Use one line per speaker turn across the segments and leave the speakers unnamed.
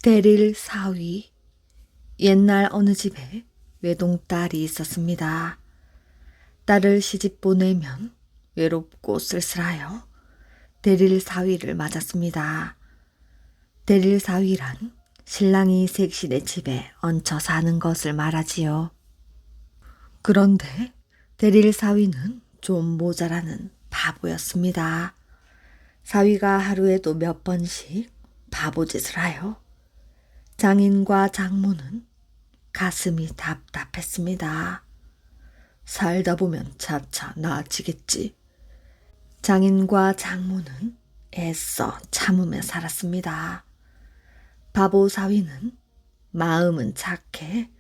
대릴 사위. 옛날 어느 집에 외동딸이 있었습니다. 딸을 시집 보내면 외롭고 쓸쓸하여 대릴 사위를 맞았습니다. 대릴 사위란 신랑이 색신의 집에 얹혀 사는 것을 말하지요. 그런데 대릴 사위는 좀 모자라는 바보였습니다. 사위가 하루에도 몇 번씩 바보짓을 하여 장인과 장모는 가슴이 답답했습니다. 살다 보면 차차 나아지겠지. 장인과 장모는 애써 참으며 살았습니다. 바보 사위는 마음은 착해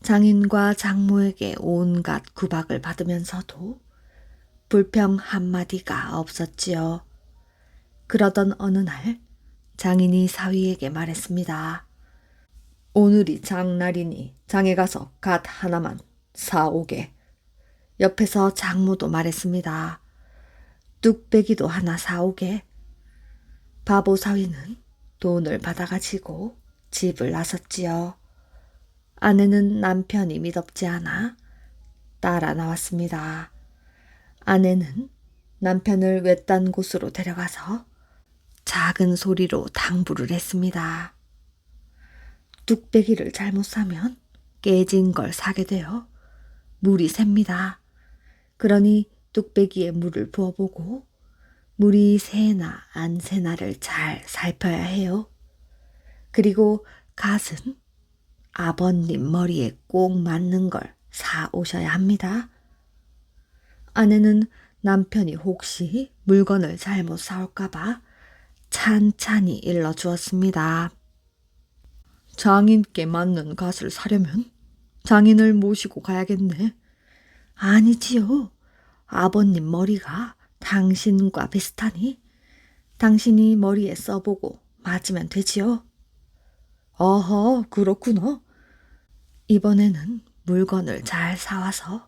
장인과 장모에게 온갖 구박을 받으면서도 불평 한마디가 없었지요. 그러던 어느 날 장인이 사위에게 말했습니다. 오늘이 장날이니 장에 가서 갓 하나만 사오게. 옆에서 장모도 말했습니다. 뚝배기도 하나 사오게. 바보 사위는 돈을 받아가지고 집을 나섰지요. 아내는 남편이 미덥지 않아 따라 나왔습니다. 아내는 남편을 외딴 곳으로 데려가서 작은 소리로 당부를 했습니다. 뚝배기를 잘못 사면 깨진 걸 사게 되어 물이 셉니다. 그러니 뚝배기에 물을 부어보고 물이 새나 안 새나를 잘 살펴야 해요. 그리고 갓은 아버님 머리에 꼭 맞는 걸 사오셔야 합니다. 아내는 남편이 혹시 물건을 잘못 사올까봐 찬찬히 일러주었습니다. 장인께 맞는 갓을 사려면 장인을 모시고 가야겠네. 아니지요. 아버님 머리가 당신과 비슷하니 당신이 머리에 써보고 맞으면 되지요. 어허, 그렇구나. 이번에는 물건을 잘 사와서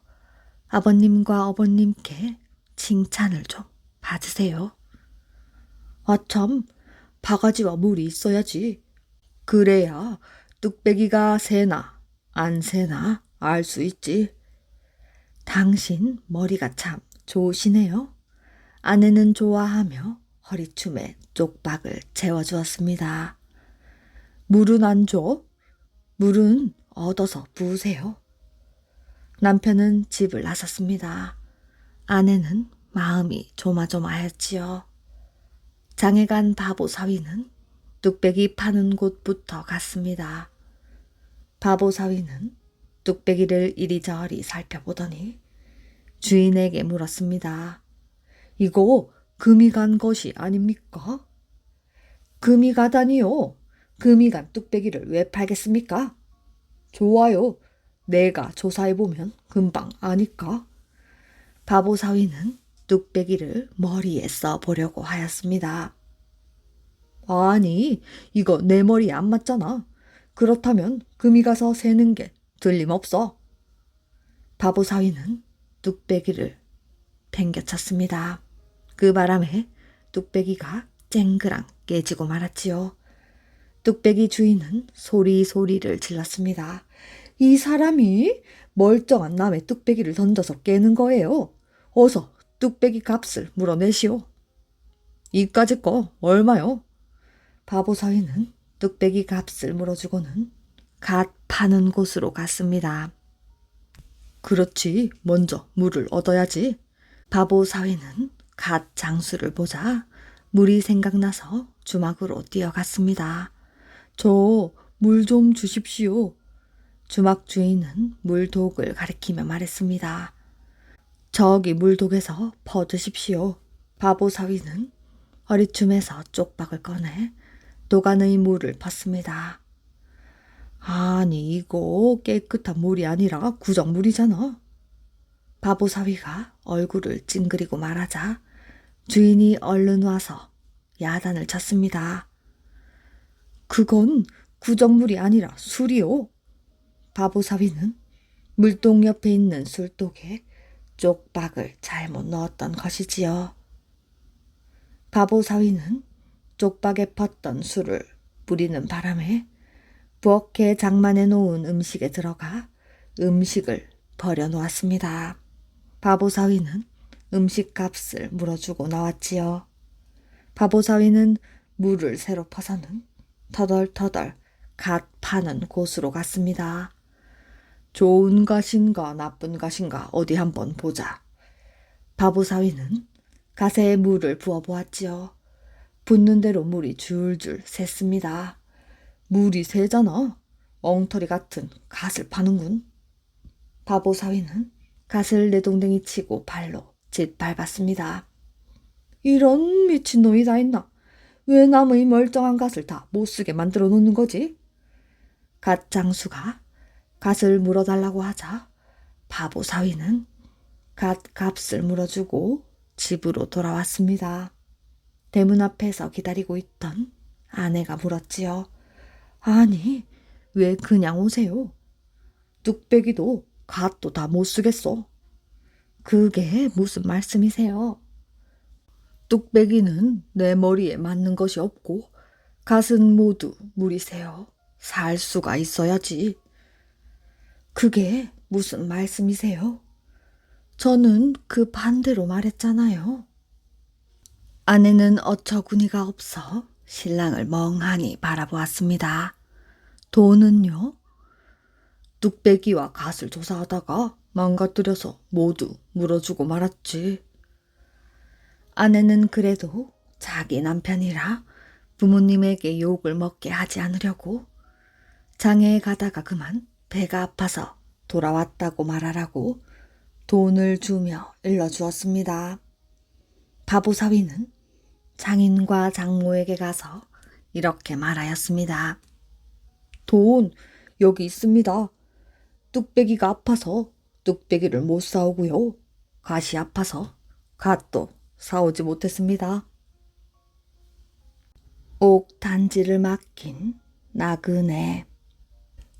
아버님과 어머님께 칭찬을 좀 받으세요. 아참, 바가지와 물이 있어야지. 그래야 뚝배기가 새나 안 새나 알 수 있지. 당신 머리가 참 좋으시네요. 아내는 좋아하며 허리춤에 쪽박을 채워주었습니다. 물은 안 줘? 물은 얻어서 부으세요. 남편은 집을 나섰습니다. 아내는 마음이 조마조마했지요. 장에 간 바보 사위는 뚝배기 파는 곳부터 갔습니다. 바보 사위는 뚝배기를 이리저리 살펴보더니 주인에게 물었습니다. 이거 금이 간 것이 아닙니까? 금이 가다니요. 금이 간 뚝배기를 왜 팔겠습니까? 좋아요. 내가 조사해보면 금방 아니까. 바보 사위는 뚝배기를 머리에 써보려고 하였습니다. 아니, 이거 내 머리에 안 맞잖아. 그렇다면 금이 가서 새는 게 틀림없어. 바보 사위는 뚝배기를 팽개쳤습니다. 그 바람에 뚝배기가 쨍그랑 깨지고 말았지요. 뚝배기 주인은 소리를 질렀습니다. 이 사람이 멀쩡한 남의 뚝배기를 던져서 깨는 거예요. 어서 뚝배기 값을 물어내시오. 이까짓 거 얼마요? 바보 사위는 뚝배기 값을 물어주고는 갓 파는 곳으로 갔습니다. 그렇지, 먼저 물을 얻어야지. 바보 사위는 갓 장수를 보자 물이 생각나서 주막으로 뛰어갔습니다. 저 물 좀 주십시오. 주막 주인은 물독을 가리키며 말했습니다. 저기 물독에서 퍼드십시오. 바보 사위는 허리춤에서 쪽박을 꺼내 도가니의 물을 붓습니다. 아니, 이거 깨끗한 물이 아니라 구정물이잖아. 바보 사위가 얼굴을 찡그리고 말하자 주인이 얼른 와서 야단을 쳤습니다. 그건 구정물이 아니라 술이요. 바보 사위는 물동 옆에 있는 술독에 쪽박을 잘못 넣었던 것이지요. 바보 사위는 쪽박에 펐던 술을 뿌리는 바람에 부엌에 장만해 놓은 음식에 들어가 음식을 버려놓았습니다. 바보사위는 음식값을 물어주고 나왔지요. 바보사위는 물을 새로 퍼서는 터덜터덜 갓 파는 곳으로 갔습니다. 좋은 갓인가 나쁜 갓인가 어디 한번 보자. 바보사위는 갓에 물을 부어보았지요. 붓는 대로 물이 줄줄 샜습니다. 물이 새잖아. 엉터리 같은 갓을 파는군. 바보사위는 갓을 내동댕이 치고 발로 짓밟았습니다. 이런 미친놈이 다 있나? 왜 남의 멀쩡한 갓을 다 못쓰게 만들어 놓는 거지? 갓 장수가 갓을 물어달라고 하자 바보사위는 갓 값을 물어주고 집으로 돌아왔습니다. 대문 앞에서 기다리고 있던 아내가 물었지요. 아니, 왜 그냥 오세요? 뚝배기도 갓도 다 못 쓰겠어. 그게 무슨 말씀이세요? 뚝배기는 내 머리에 맞는 것이 없고 갓은 모두 물이 새어 살 수가 있어야지. 그게 무슨 말씀이세요? 저는 그 반대로 말했잖아요. 아내는 어처구니가 없어 신랑을 멍하니 바라보았습니다. 돈은요? 뚝배기와 갓을 조사하다가 망가뜨려서 모두 물어주고 말았지. 아내는 그래도 자기 남편이라 부모님에게 욕을 먹게 하지 않으려고 장애에 가다가 그만 배가 아파서 돌아왔다고 말하라고 돈을 주며 일러주었습니다. 바보사위는 장인과 장모에게 가서 이렇게 말하였습니다. 돈 여기 있습니다. 뚝배기가 아파서 뚝배기를 못 사오고요. 갓이 아파서 갓도 사오지 못했습니다. 옥단지를 맡긴 나그네.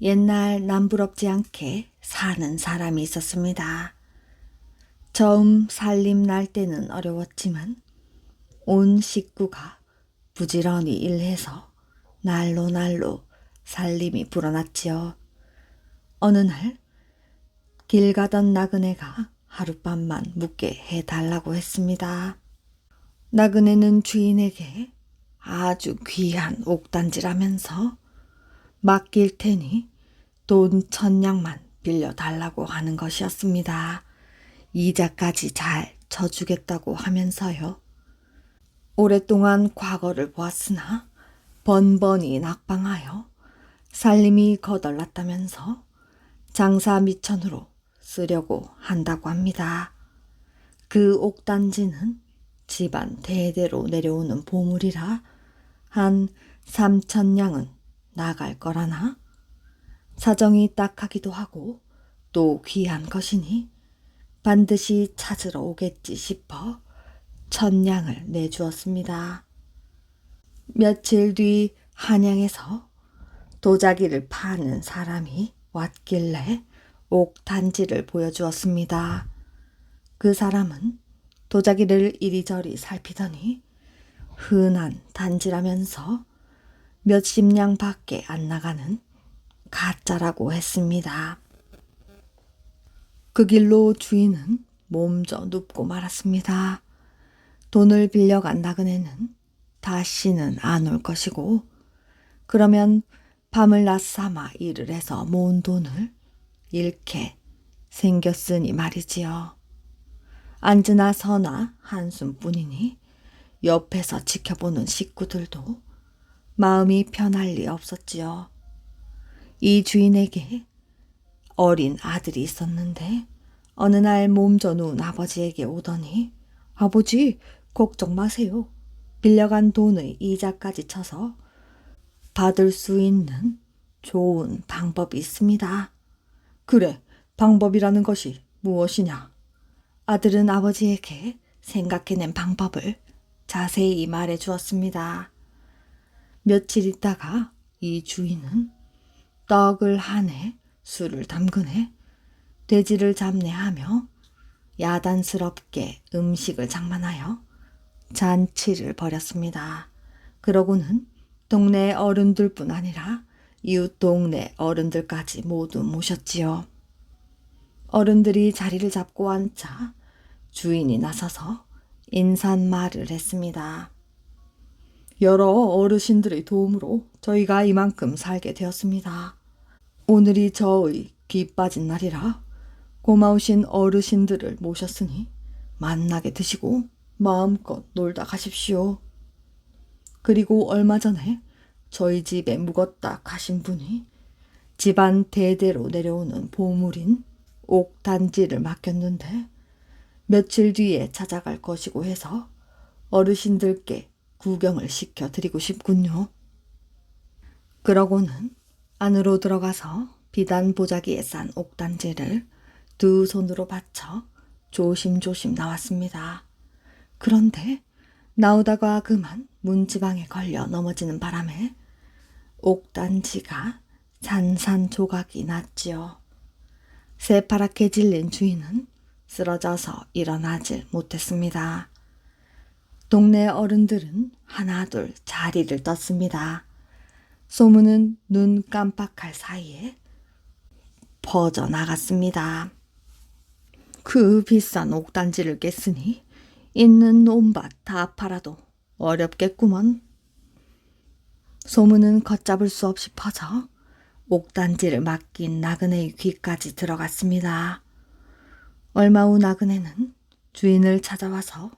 옛날 남부럽지 않게 사는 사람이 있었습니다. 처음 살림 날 때는 어려웠지만 온 식구가 부지런히 일해서 날로 날로 살림이 불어났지요. 어느 날 길 가던 나그네가 하룻밤만 묵게 해달라고 했습니다. 나그네는 주인에게 아주 귀한 옥단지라면서 맡길 테니 돈 1,000냥만 빌려달라고 하는 것이었습니다. 이자까지 잘 쳐주겠다고 하면서요. 오랫동안 과거를 보았으나 번번이 낙방하여 살림이 거덜났다면서 장사 미천으로 쓰려고 한다고 합니다. 그 옥단지는 집안 대대로 내려오는 보물이라 한 3,000냥은 나갈 거라나 사정이 딱하기도 하고 또 귀한 것이니 반드시 찾으러 오겠지 싶어 1,000냥을 내주었습니다. 며칠 뒤 한양에서 도자기를 파는 사람이 왔길래 옥단지를 보여주었습니다. 그 사람은 도자기를 이리저리 살피더니 흔한 단지라면서 몇십 냥밖에 안 나가는 가짜라고 했습니다. 그 길로 주인은 몸져 눕고 말았습니다. 돈을 빌려간 나그네는 다시는 안 올 것이고 그러면 밤을 낮삼아 일을 해서 모은 돈을 잃게 생겼으니 말이지요. 앉으나 서나 한숨뿐이니 옆에서 지켜보는 식구들도 마음이 편할 리 없었지요. 이 주인에게 어린 아들이 있었는데 어느 날 몸져 누운 아버지에게 오더니 아버지 걱정 마세요. 빌려간 돈의 이자까지 쳐서 받을 수 있는 좋은 방법이 있습니다. 그래, 방법이라는 것이 무엇이냐? 아들은 아버지에게 생각해낸 방법을 자세히 말해 주었습니다. 며칠 있다가 이 주인은 떡을 하네, 술을 담그네, 돼지를 잡내하며 야단스럽게 음식을 장만하여 잔치를 벌였습니다. 그러고는 동네 어른들뿐 아니라 이웃 동네 어른들까지 모두 모셨지요. 어른들이 자리를 잡고 앉자 주인이 나서서 인사말을 했습니다. 여러 어르신들의 도움으로 저희가 이만큼 살게 되었습니다. 오늘이 저의 귀 빠진 날이라 고마우신 어르신들을 모셨으니 만나게 드시고 마음껏 놀다 가십시오. 그리고 얼마 전에 저희 집에 묵었다 가신 분이 집안 대대로 내려오는 보물인 옥단지를 맡겼는데 며칠 뒤에 찾아갈 것이고 해서 어르신들께 구경을 시켜드리고 싶군요. 그러고는 안으로 들어가서 비단 보자기에 싼 옥단지를 두 손으로 받쳐 조심조심 나왔습니다. 그런데 나오다가 그만 문지방에 걸려 넘어지는 바람에 옥단지가 산산조각이 났지요. 새파랗게 질린 주인은 쓰러져서 일어나질 못했습니다. 동네 어른들은 하나둘 자리를 떴습니다. 소문은 눈 깜빡할 사이에 퍼져나갔습니다. 그 비싼 옥단지를 깼으니 있는 온밭 다 팔아도 어렵겠구먼. 소문은 걷잡을 수 없이 퍼져 옥단지를 맡긴 나그네의 귀까지 들어갔습니다. 얼마 후 나그네는 주인을 찾아와서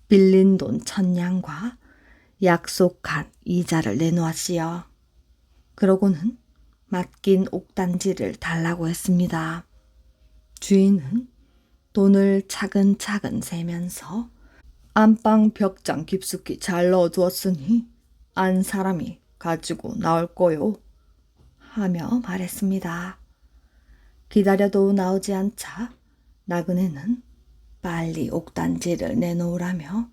빌린 돈 1000냥과 약속한 이자를 내놓았지요. 그러고는 맡긴 옥단지를 달라고 했습니다. 주인은 돈을 차근차근 세면서 안방 벽장 깊숙이 잘 넣어두었으니 안 사람이 가지고 나올 거요 하며 말했습니다. 기다려도 나오지 않자 나그네는 빨리 옥단지를 내놓으라며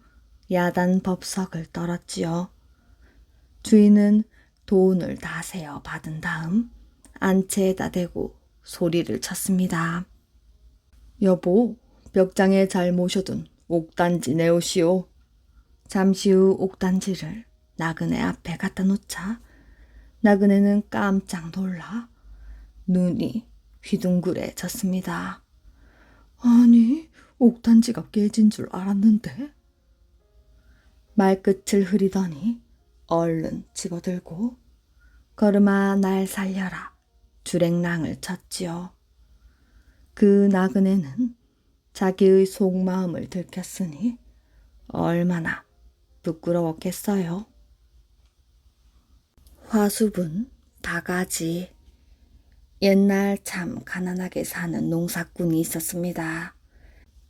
야단 법석을 떨었지요. 주인은 돈을 다 세어 받은 다음 안채에다 대고 소리를 쳤습니다. 여보, 벽장에 잘 모셔둔 옥단지 내오시오. 잠시 후 옥단지를 나그네 앞에 갖다 놓자 나그네는 깜짝 놀라 눈이 휘둥그레졌습니다. 아니, 옥단지가 깨진 줄 알았는데. 말끝을 흐리더니 얼른 집어들고 걸음아 날 살려라 주랭랑을 쳤지요. 그 나그네는 자기의 속마음을 들켰으니 얼마나 부끄러웠겠어요. 화수분 바가지. 옛날 참 가난하게 사는 농사꾼이 있었습니다.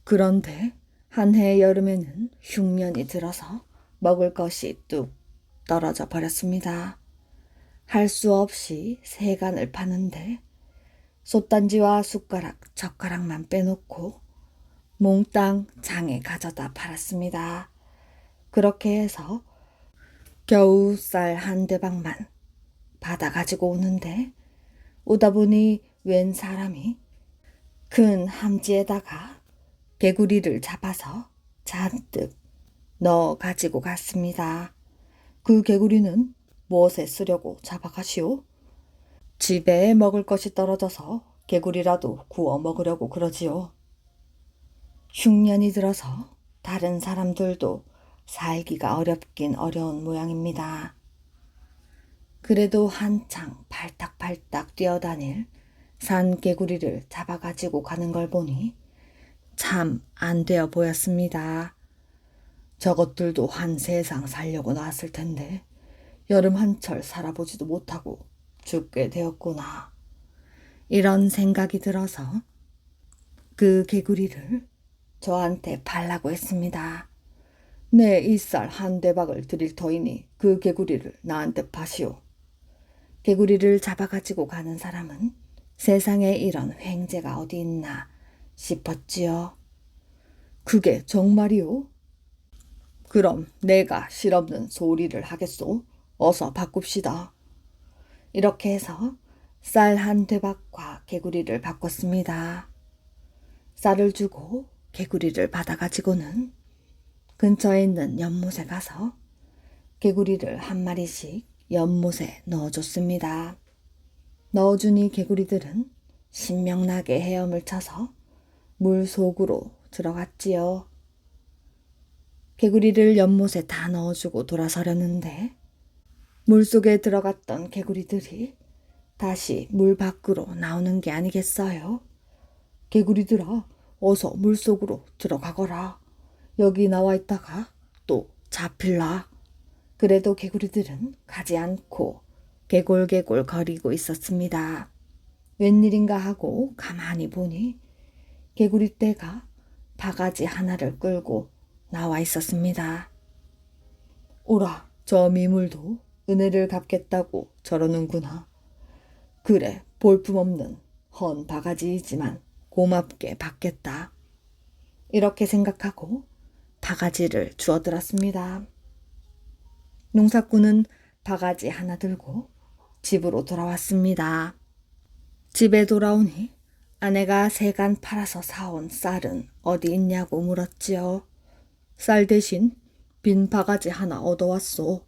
그런데 한 해 여름에는 흉년이 들어서 먹을 것이 뚝 떨어져 버렸습니다. 할 수 없이 세간을 파는데 솥단지와 숟가락, 젓가락만 빼놓고 몽땅 장에 가져다 팔았습니다. 그렇게 해서 겨우 쌀 한 대박만 받아 가지고 오는데 오다 보니 웬 사람이 큰 함지에다가 개구리를 잡아서 잔뜩 넣어 가지고 갔습니다. 그 개구리는 무엇에 쓰려고 잡아가시오? 집에 먹을 것이 떨어져서 개구리라도 구워 먹으려고 그러지요. 흉년이 들어서 다른 사람들도 살기가 어렵긴 어려운 모양입니다. 그래도 한창 발딱발딱 뛰어다닐 산 개구리를 잡아가지고 가는 걸 보니 참 안 되어 보였습니다. 저것들도 한 세상 살려고 나왔을 텐데 여름 한철 살아보지도 못하고 죽게 되었구나. 이런 생각이 들어서 그 개구리를 저한테 팔라고 했습니다. 내 이 쌀 한 대박을 드릴 터이니 그 개구리를 나한테 파시오. 개구리를 잡아가지고 가는 사람은 세상에 이런 횡재가 어디 있나 싶었지요. 그게 정말이오? 그럼 내가 실없는 소리를 하겠소. 어서 바꿉시다. 이렇게 해서 쌀 한 대박과 개구리를 바꿨습니다. 쌀을 주고 개구리를 받아가지고는 근처에 있는 연못에 가서 개구리를 한 마리씩 연못에 넣어줬습니다. 넣어주니 개구리들은 신명나게 헤엄을 쳐서 물 속으로 들어갔지요. 개구리를 연못에 다 넣어주고 돌아서려는데 물속에 들어갔던 개구리들이 다시 물 밖으로 나오는 게 아니겠어요? 개구리들아, 어서 물속으로 들어가거라. 여기 나와 있다가 또 잡힐라. 그래도 개구리들은 가지 않고 개골개골 거리고 있었습니다. 웬일인가 하고 가만히 보니 개구리 떼가 바가지 하나를 끌고 나와 있었습니다. 오라, 저 미물도 은혜를 갚겠다고 저러는구나. 그래, 볼품없는 헌 바가지이지만 고맙게 받겠다. 이렇게 생각하고 바가지를 주워들었습니다. 농사꾼은 바가지 하나 들고 집으로 돌아왔습니다. 집에 돌아오니 아내가 세간 팔아서 사온 쌀은 어디 있냐고 물었지요. 쌀 대신 빈 바가지 하나 얻어왔소.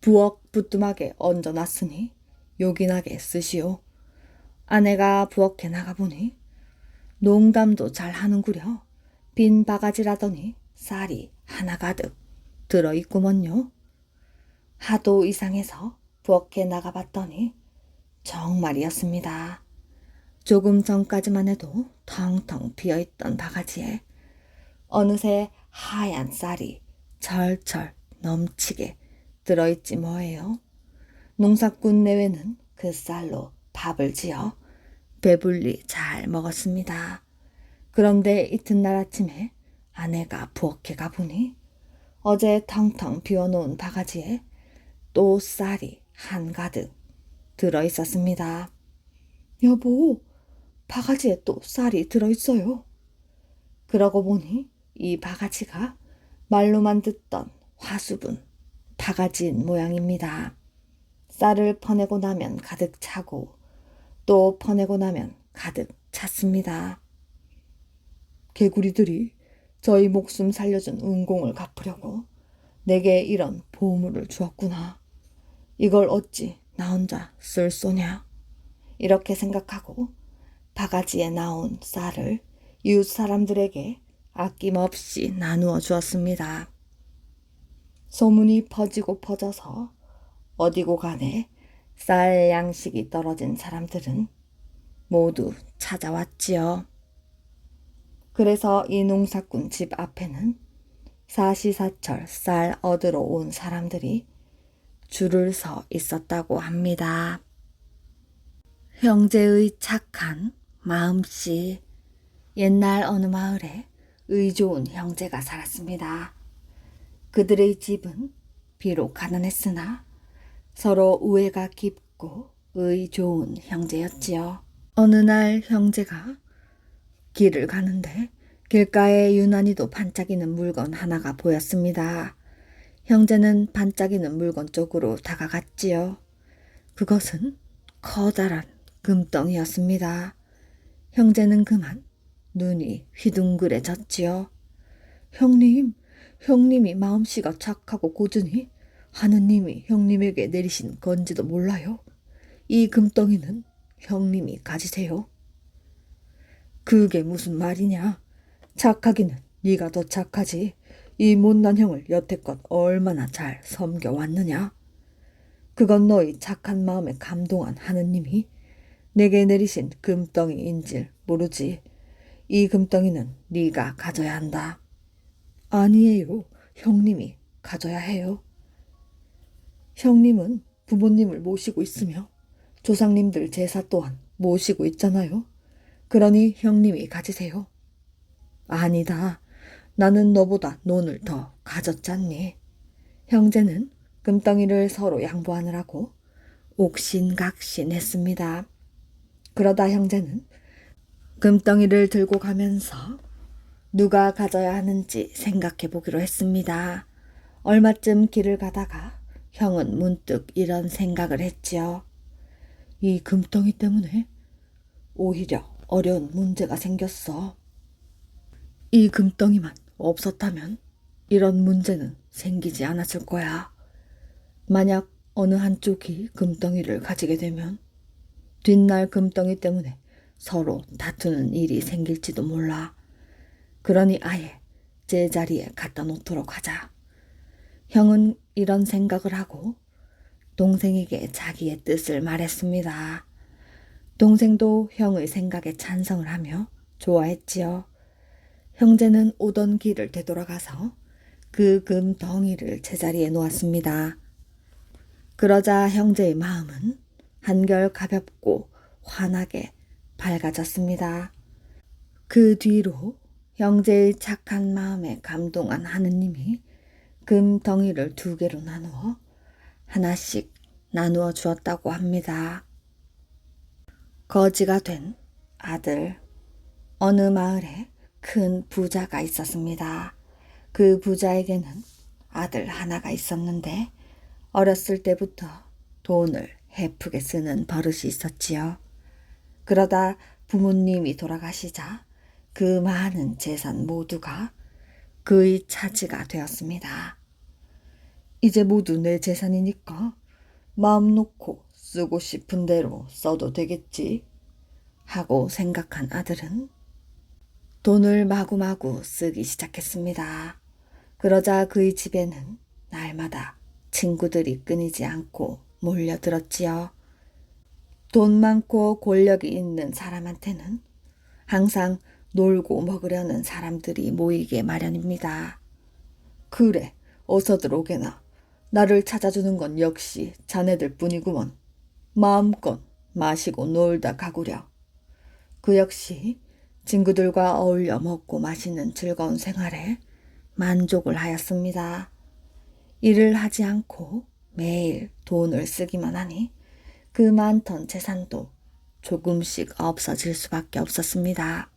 부엌 부뚜막에 얹어놨으니 요긴하게 쓰시오. 아내가 부엌에 나가보니 농담도 잘 하는구려. 빈 바가지라더니 쌀이 하나 가득 들어있구먼요. 하도 이상해서 부엌에 나가봤더니 정말이었습니다. 조금 전까지만 해도 텅텅 비어있던 바가지에 어느새 하얀 쌀이 절절 넘치게 들어있지 뭐예요. 농사꾼 내외는 그 쌀로 밥을 지어 배불리 잘 먹었습니다. 그런데 이튿날 아침에 아내가 부엌에 가보니 어제 텅텅 비워놓은 바가지에 또 쌀이 한가득 들어있었습니다. 여보, 바가지에 또 쌀이 들어있어요. 그러고 보니 이 바가지가 말로만 듣던 화수분 바가지인 모양입니다. 쌀을 퍼내고 나면 가득 차고 또 퍼내고 나면 가득 찼습니다. 개구리들이 저희 목숨 살려준 은공을 갚으려고 내게 이런 보물을 주었구나. 이걸 어찌 나 혼자 쓸 소냐. 이렇게 생각하고 바가지에 나온 쌀을 이웃 사람들에게 아낌없이 나누어 주었습니다. 소문이 퍼지고 퍼져서 어디고 간에 쌀 양식이 떨어진 사람들은 모두 찾아왔지요. 그래서 이 농사꾼 집 앞에는 사시사철 쌀 얻으러 온 사람들이 줄을 서 있었다고 합니다. 형제의 착한 마음씨. 옛날 어느 마을에 의 좋은 형제가 살았습니다. 그들의 집은 비록 가난했으나 서로 우애가 깊고 의 좋은 형제였지요. 어느 날 형제가 길을 가는데 길가에 유난히도 반짝이는 물건 하나가 보였습니다. 형제는 반짝이는 물건 쪽으로 다가갔지요. 그것은 커다란 금덩이였습니다. 형제는 그만 눈이 휘둥그레졌지요. 형님이 마음씨가 착하고 고즈니 하느님이 형님에게 내리신 건지도 몰라요. 이 금덩이는 형님이 가지세요. 그게 무슨 말이냐? 착하기는 네가 더 착하지. 이 못난 형을 여태껏 얼마나 잘 섬겨왔느냐? 그건 너희 착한 마음에 감동한 하느님이 내게 내리신 금덩이인질 모르지. 이 금덩이는 네가 가져야 한다. 아니에요. 형님이 가져야 해요. 형님은 부모님을 모시고 있으며 조상님들 제사 또한 모시고 있잖아요. 그러니 형님이 가지세요. 아니다. 나는 너보다 논을 더 가졌잖니. 형제는 금덩이를 서로 양보하느라고 옥신각신했습니다. 그러다 형제는 금덩이를 들고 가면서 누가 가져야 하는지 생각해 보기로 했습니다. 얼마쯤 길을 가다가 형은 문득 이런 생각을 했지요. 이 금덩이 때문에 오히려 어려운 문제가 생겼어. 이 금덩이만 없었다면 이런 문제는 생기지 않았을 거야. 만약 어느 한쪽이 금덩이를 가지게 되면 뒷날 금덩이 때문에 서로 다투는 일이 생길지도 몰라. 그러니 아예 제자리에 갖다 놓도록 하자. 형은 이런 생각을 하고 동생에게 자기의 뜻을 말했습니다. 동생도 형의 생각에 찬성을 하며 좋아했지요. 형제는 오던 길을 되돌아가서 그 금덩이를 제자리에 놓았습니다. 그러자 형제의 마음은 한결 가볍고 환하게 밝아졌습니다. 그 뒤로 형제의 착한 마음에 감동한 하느님이 금덩이를 2개로 나누어 하나씩 나누어 주었다고 합니다. 거지가 된 아들. 어느 마을에 큰 부자가 있었습니다. 그 부자에게는 아들 하나가 있었는데 어렸을 때부터 돈을 헤프게 쓰는 버릇이 있었지요. 그러다 부모님이 돌아가시자 그 많은 재산 모두가 그의 차지가 되었습니다. 이제 모두 내 재산이니까 마음 놓고 쓰고 싶은 대로 써도 되겠지 하고 생각한 아들은 돈을 마구마구 쓰기 시작했습니다. 그러자 그의 집에는 날마다 친구들이 끊이지 않고 몰려들었지요. 돈 많고 권력이 있는 사람한테는 항상 놀고 먹으려는 사람들이 모이게 마련입니다. 그래, 어서들 오게나. 나를 찾아주는 건 역시 자네들 뿐이구먼. 마음껏 마시고 놀다 가구려. 그 역시 친구들과 어울려 먹고 마시는 즐거운 생활에 만족을 하였습니다. 일을 하지 않고 매일 돈을 쓰기만 하니 그 많던 재산도 조금씩 없어질 수밖에 없었습니다.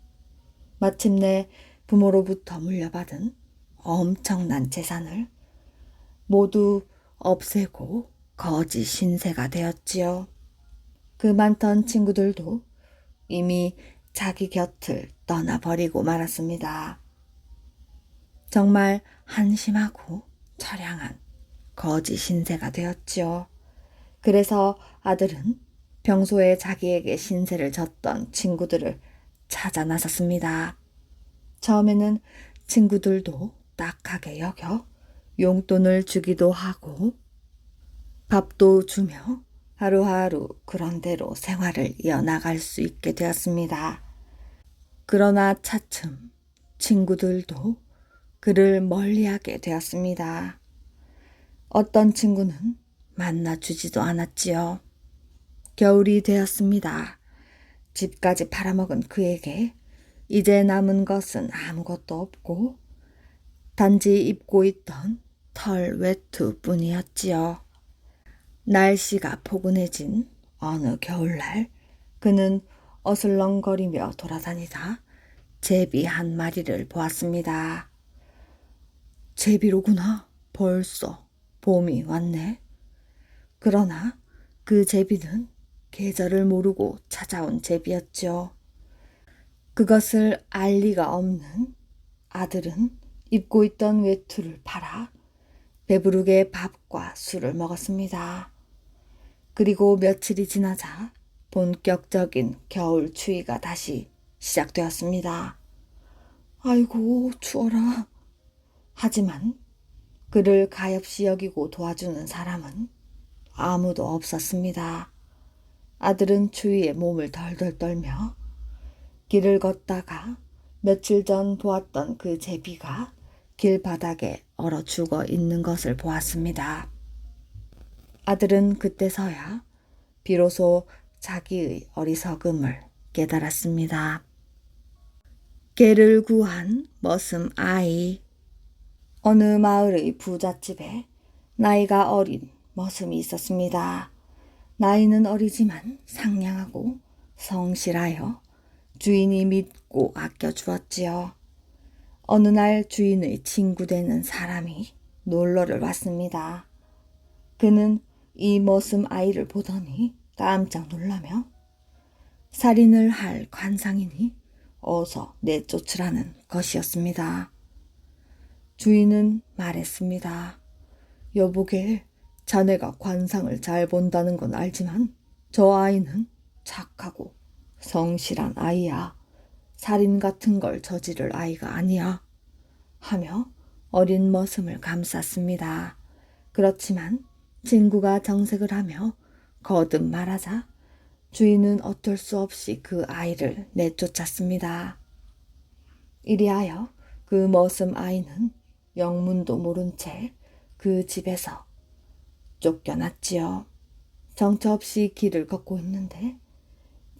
마침내 부모로부터 물려받은 엄청난 재산을 모두 없애고 거지 신세가 되었지요. 그 많던 친구들도 이미 자기 곁을 떠나버리고 말았습니다. 정말 한심하고 처량한 거지 신세가 되었지요. 그래서 아들은 평소에 자기에게 신세를 졌던 친구들을 찾아 나섰습니다. 처음에는 친구들도 딱하게 여겨 용돈을 주기도 하고 밥도 주며 하루하루 그런 대로 생활을 이어나갈 수 있게 되었습니다. 그러나 차츰 친구들도 그를 멀리하게 되었습니다. 어떤 친구는 만나주지도 않았지요. 겨울이 되었습니다. 집까지 팔아먹은 그에게 이제 남은 것은 아무것도 없고 단지 입고 있던 털 외투뿐이었지요. 날씨가 포근해진 어느 겨울날 그는 어슬렁거리며 돌아다니다 제비 한 마리를 보았습니다. 제비로구나. 벌써 봄이 왔네. 그러나 그 제비는 계절을 모르고 찾아온 제비였죠. 그것을 알 리가 없는 아들은 입고 있던 외투를 팔아 배부르게 밥과 술을 먹었습니다. 그리고 며칠이 지나자 본격적인 겨울 추위가 다시 시작되었습니다. 아이고 추워라. 하지만 그를 가엾이 여기고 도와주는 사람은 아무도 없었습니다. 아들은 추위에 몸을 덜덜 떨며 길을 걷다가 며칠 전 보았던 그 제비가 길바닥에 얼어 죽어 있는 것을 보았습니다. 아들은 그때서야 비로소 자기의 어리석음을 깨달았습니다. 개를 구한 머슴 아이. 어느 마을의 부잣집에 나이가 어린 머슴이 있었습니다. 나이는 어리지만 상냥하고 성실하여 주인이 믿고 아껴주었지요. 어느 날 주인의 친구 되는 사람이 놀러를 왔습니다. 그는 이 머슴 아이를 보더니 깜짝 놀라며 살인을 할 관상이니 어서 내쫓으라는 것이었습니다. 주인은 말했습니다. 여보게 자네가 관상을 잘 본다는 건 알지만 저 아이는 착하고 성실한 아이야. 살인 같은 걸 저지를 아이가 아니야. 하며 어린 머슴을 감쌌습니다. 그렇지만 친구가 정색을 하며 거듭 말하자 주인은 어쩔 수 없이 그 아이를 내쫓았습니다. 이리하여 그 머슴 아이는 영문도 모른 채 그 집에서 쫓겨났지요. 정처 없이 길을 걷고 있는데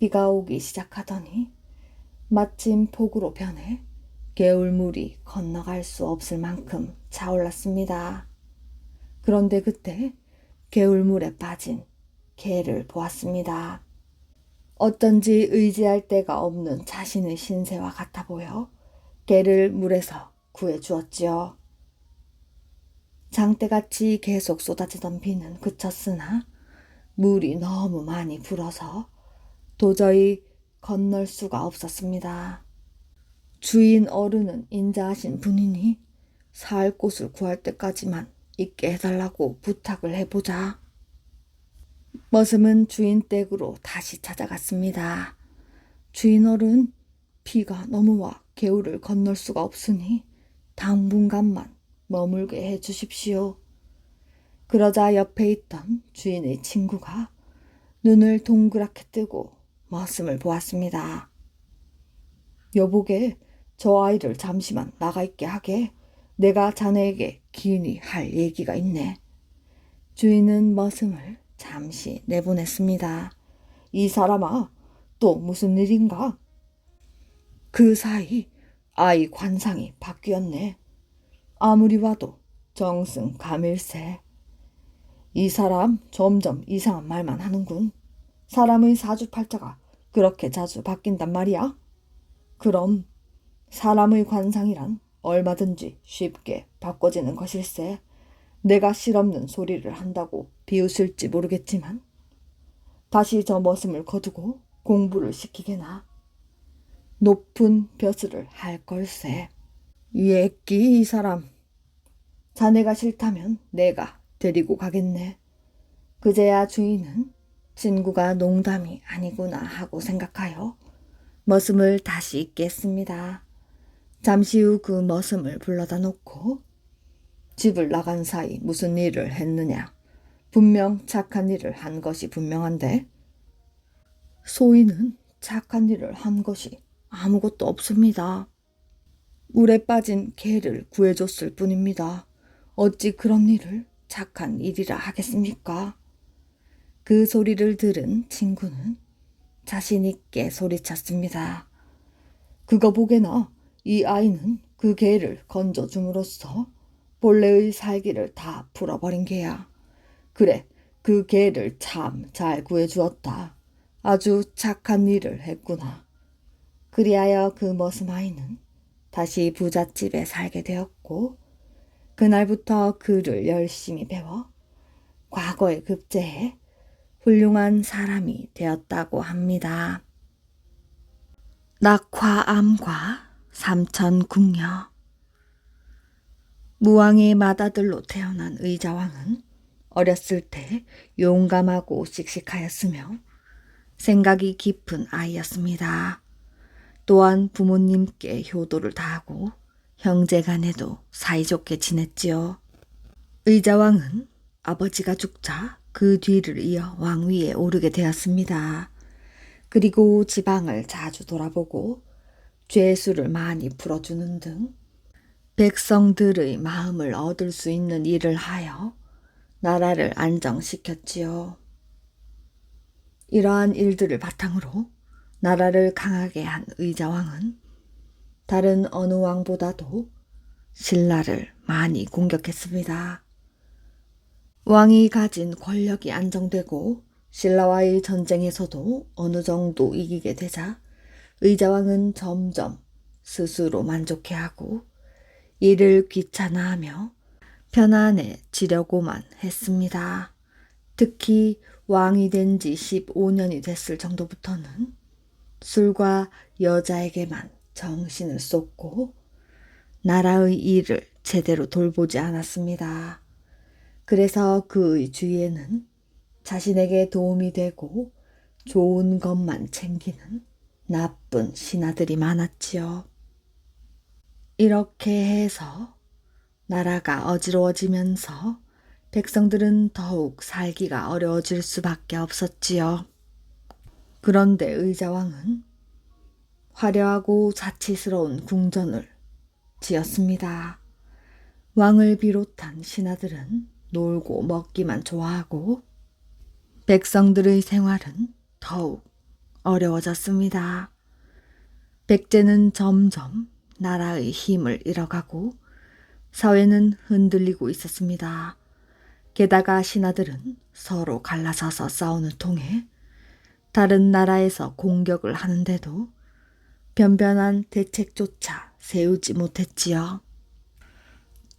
비가 오기 시작하더니 마침 폭우로 변해 개울물이 건너갈 수 없을 만큼 차올랐습니다. 그런데 그때 개울물에 빠진 개를 보았습니다. 어쩐지 의지할 데가 없는 자신의 신세와 같아 보여 개를 물에서 구해주었지요. 장대같이 계속 쏟아지던 비는 그쳤으나 물이 너무 많이 불어서 도저히 건널 수가 없었습니다. 주인 어른은 인자하신 분이니 살 곳을 구할 때까지만 있게 해달라고 부탁을 해보자. 머슴은 주인 댁으로 다시 찾아갔습니다. 주인 어른, 비가 너무 와 개울을 건널 수가 없으니 당분간만 머물게 해 주십시오. 그러자 옆에 있던 주인의 친구가 눈을 동그랗게 뜨고 머슴을 보았습니다. 여보게, 저 아이를 잠시만 나가 있게 하게. 내가 자네에게 긴히 할 얘기가 있네. 주인은 머슴을 잠시 내보냈습니다. 이 사람아, 또 무슨 일인가? 그 사이 아이 관상이 바뀌었네. 아무리 봐도 정승감일세. 이 사람 점점 이상한 말만 하는군. 사람의 사주팔자가 그렇게 자주 바뀐단 말이야? 그럼 사람의 관상이란 얼마든지 쉽게 바꿔지는 것일세. 내가 실없는 소리를 한다고 비웃을지 모르겠지만 다시 저 머슴을 거두고 공부를 시키게나. 높은 벼슬을 할 걸세. 예끼 이 사람. 자네가 싫다면 내가 데리고 가겠네. 그제야 주인은 친구가 농담이 아니구나 하고 생각하여 머슴을 다시 있게 했습니다. 잠시 후 그 머슴을 불러다 놓고 집을 나간 사이 무슨 일을 했느냐. 분명 착한 일을 한 것이 분명한데 소인은 착한 일을 한 것이 아무것도 없습니다. 물에 빠진 개를 구해줬을 뿐입니다. 어찌 그런 일을 착한 일이라 하겠습니까? 그 소리를 들은 친구는 자신 있게 소리쳤습니다. 그거 보게나 이 아이는 그 개를 건져줌으로써 본래의 살기를 다 풀어버린 개야. 그래, 그 개를 참 잘 구해주었다. 아주 착한 일을 했구나. 그리하여 그 머슴 아이는 다시 부잣집에 살게 되었고 그날부터 글을 열심히 배워 과거에 급제해 훌륭한 사람이 되었다고 합니다. 낙화암과 삼천궁녀. 무왕의 맏아들로 태어난 의자왕은 어렸을 때 용감하고 씩씩하였으며 생각이 깊은 아이였습니다. 또한 부모님께 효도를 다하고 형제간에도 사이좋게 지냈지요. 의자왕은 아버지가 죽자 그 뒤를 이어 왕위에 오르게 되었습니다. 그리고 지방을 자주 돌아보고 죄수를 많이 풀어주는 등 백성들의 마음을 얻을 수 있는 일을 하여 나라를 안정시켰지요. 이러한 일들을 바탕으로 나라를 강하게 한 의자왕은 다른 어느 왕보다도 신라를 많이 공격했습니다. 왕이 가진 권력이 안정되고 신라와의 전쟁에서도 어느 정도 이기게 되자 의자왕은 점점 스스로 만족해하고 일을 귀찮아하며 편안해지려고만 했습니다. 특히 왕이 된 지 15년이 됐을 정도부터는 술과 여자에게만 정신을 쏟고 나라의 일을 제대로 돌보지 않았습니다. 그래서 그의 주위에는 자신에게 도움이 되고 좋은 것만 챙기는 나쁜 신하들이 많았지요. 이렇게 해서 나라가 어지러워지면서 백성들은 더욱 살기가 어려워질 수밖에 없었지요. 그런데 의자왕은 화려하고 자치스러운 궁전을 지었습니다. 왕을 비롯한 신하들은 놀고 먹기만 좋아하고 백성들의 생활은 더욱 어려워졌습니다. 백제는 점점 나라의 힘을 잃어가고 사회는 흔들리고 있었습니다. 게다가 신하들은 서로 갈라서서 싸우는 통에 다른 나라에서 공격을 하는데도 변변한 대책조차 세우지 못했지요.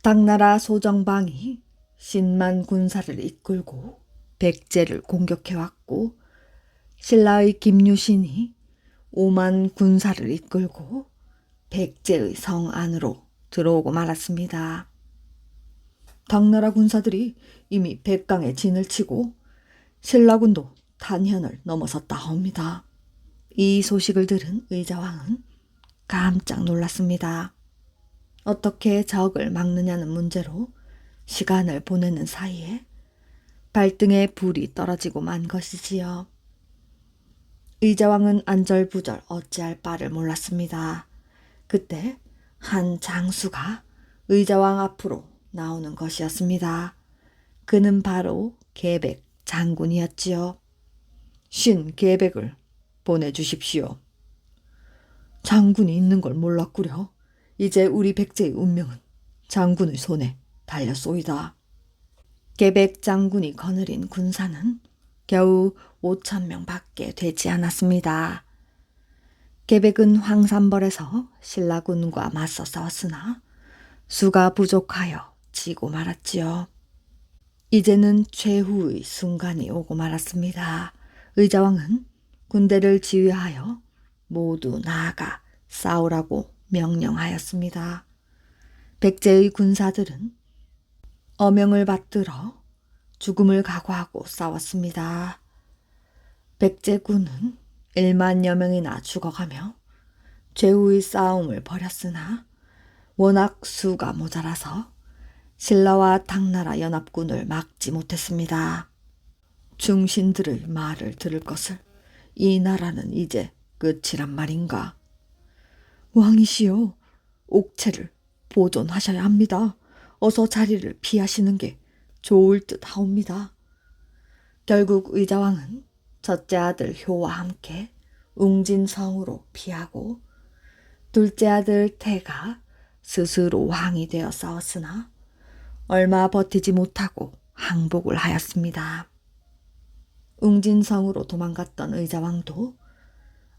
당나라 소정방이 10만 군사를 이끌고 백제를 공격해왔고 신라의 김유신이 5만 군사를 이끌고 백제의 성 안으로 들어오고 말았습니다. 당나라 군사들이 이미 백강에 진을 치고 신라군도 단현을 넘어섰다 합니다. 이 소식을 들은 의자왕은 깜짝 놀랐습니다. 어떻게 적을 막느냐는 문제로 시간을 보내는 사이에 발등에 불이 떨어지고 만 것이지요. 의자왕은 안절부절 어찌할 바를 몰랐습니다. 그때 한 장수가 의자왕 앞으로 나오는 것이었습니다. 그는 바로 계백 장군이었지요. 신 계백을 보내주십시오. 장군이 있는 걸 몰랐구려. 이제 우리 백제의 운명은 장군의 손에 달렸소이다. 계백 장군이 거느린 군사는 겨우 5,000명 밖에 되지 않았습니다. 계백은 황산벌에서 신라군과 맞서 싸웠으나 수가 부족하여 지고 말았지요. 이제는 최후의 순간이 오고 말았습니다. 의자왕은 군대를 지휘하여 모두 나아가 싸우라고 명령하였습니다. 백제의 군사들은 어명을 받들어 죽음을 각오하고 싸웠습니다. 백제군은 1만여 명이나 죽어가며 최후의 싸움을 벌였으나 워낙 수가 모자라서 신라와 당나라 연합군을 막지 못했습니다. 중신들의 말을 들을 것을 이 나라는 이제 끝이란 말인가. 왕이시여, 옥체를 보존하셔야 합니다. 어서 자리를 피하시는 게 좋을 듯 하옵니다. 결국 의자왕은 첫째 아들 효와 함께 웅진성으로 피하고 둘째 아들 태가 스스로 왕이 되어 싸웠으나 얼마 버티지 못하고 항복을 하였습니다. 웅진성으로 도망갔던 의자왕도